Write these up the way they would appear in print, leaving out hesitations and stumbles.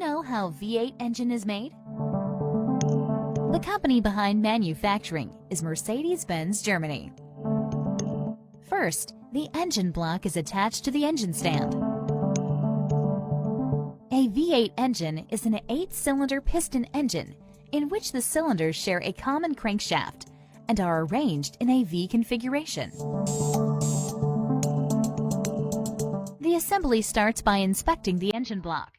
know how V8 engine is made? The company behind manufacturing is Mercedes-Benz Germany. First, the engine block is attached to the engine stand. A V8 engine is an 8-cylinder piston engine in which the cylinders share a common crankshaft and are arranged in a V configuration. The assembly starts by inspecting the engine block.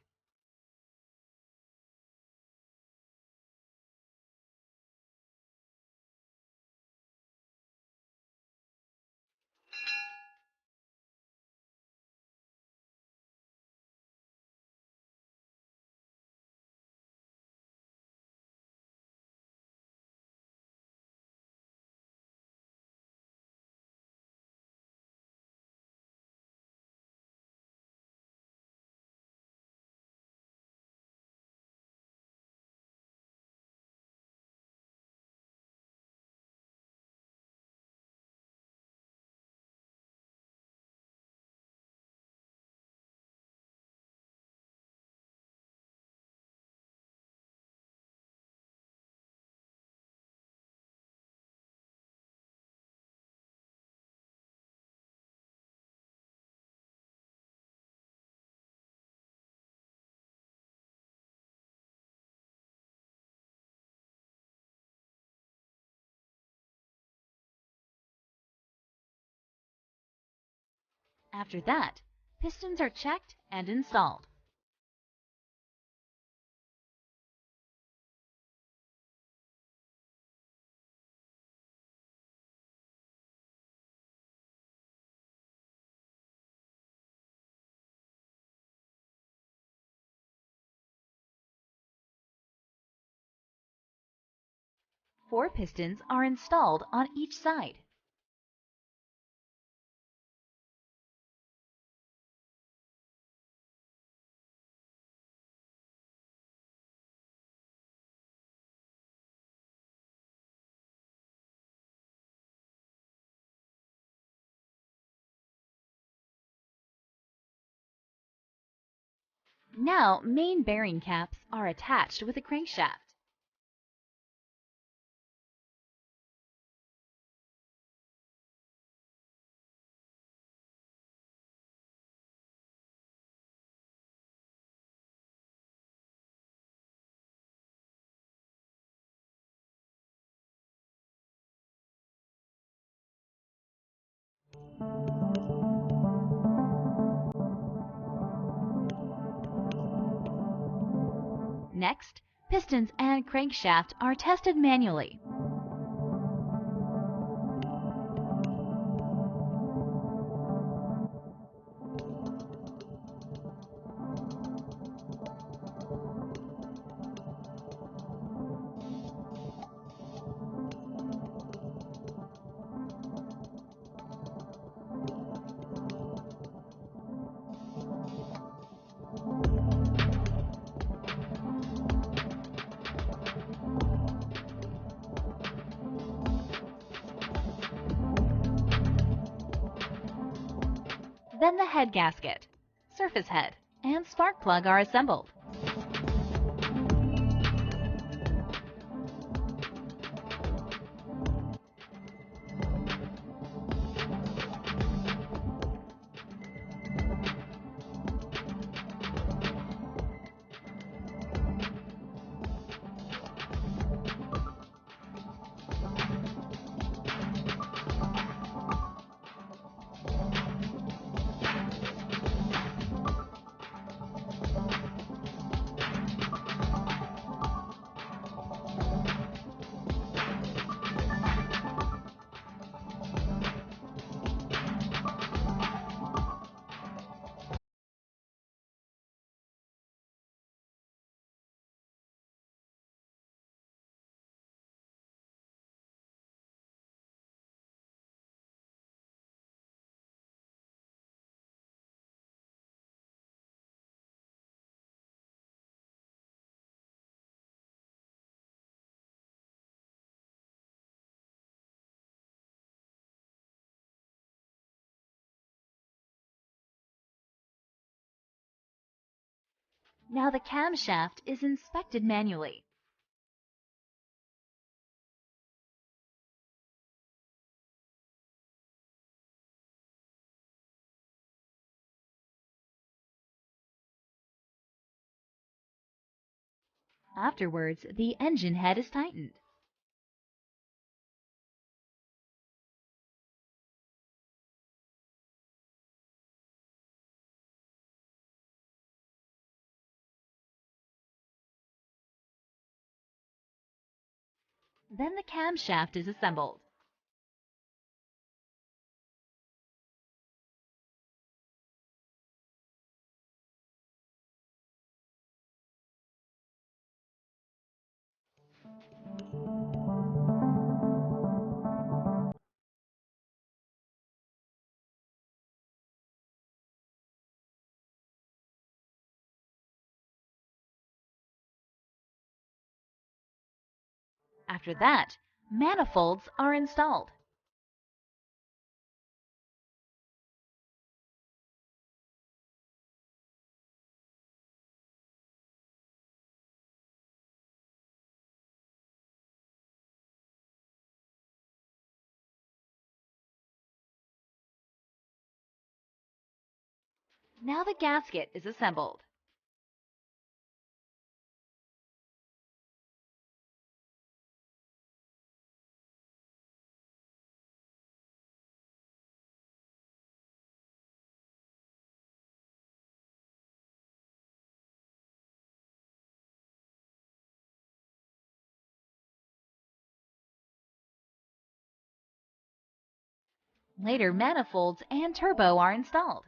After that, pistons are checked and installed. Four pistons are installed on each side. Now, main bearing caps are attached with a crankshaft. Next, pistons and crankshaft are tested manually. Then the head gasket, surface head, and spark plug are assembled. Now the camshaft is inspected manually. Afterwards, the engine head is tightened. Then the camshaft is assembled. After that, manifolds are installed. Now the gasket is assembled. Later, manifolds and turbo are installed.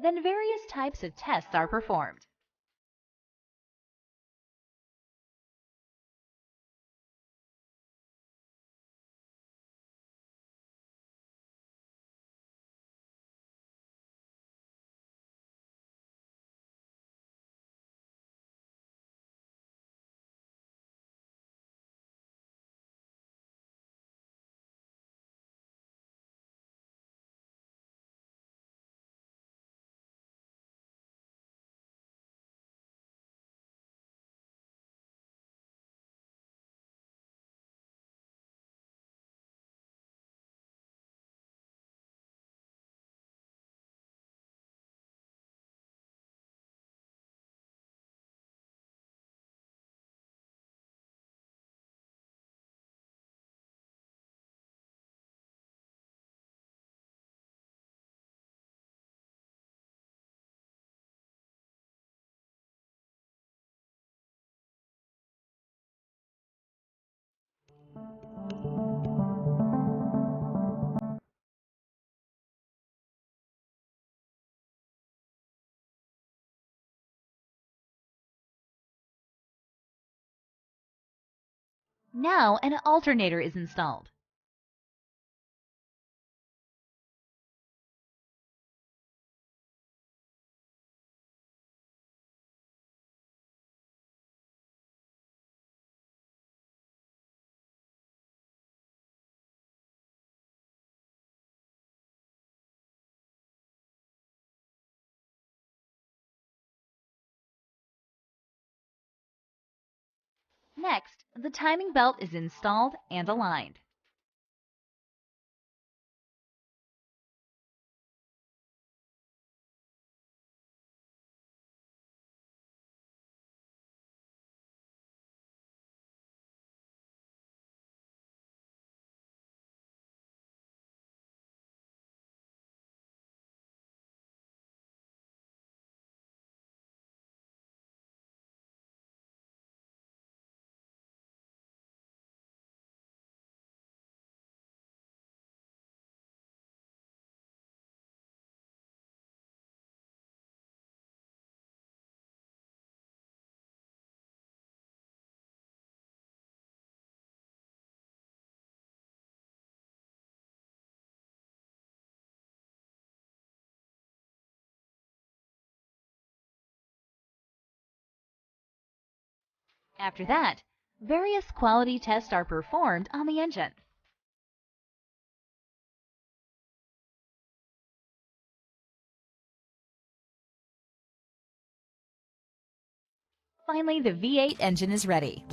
Then various types of tests are performed. Now an alternator is installed. Next, the timing belt is installed and aligned. After that, various quality tests are performed on the engine. Finally, the V8 engine is ready.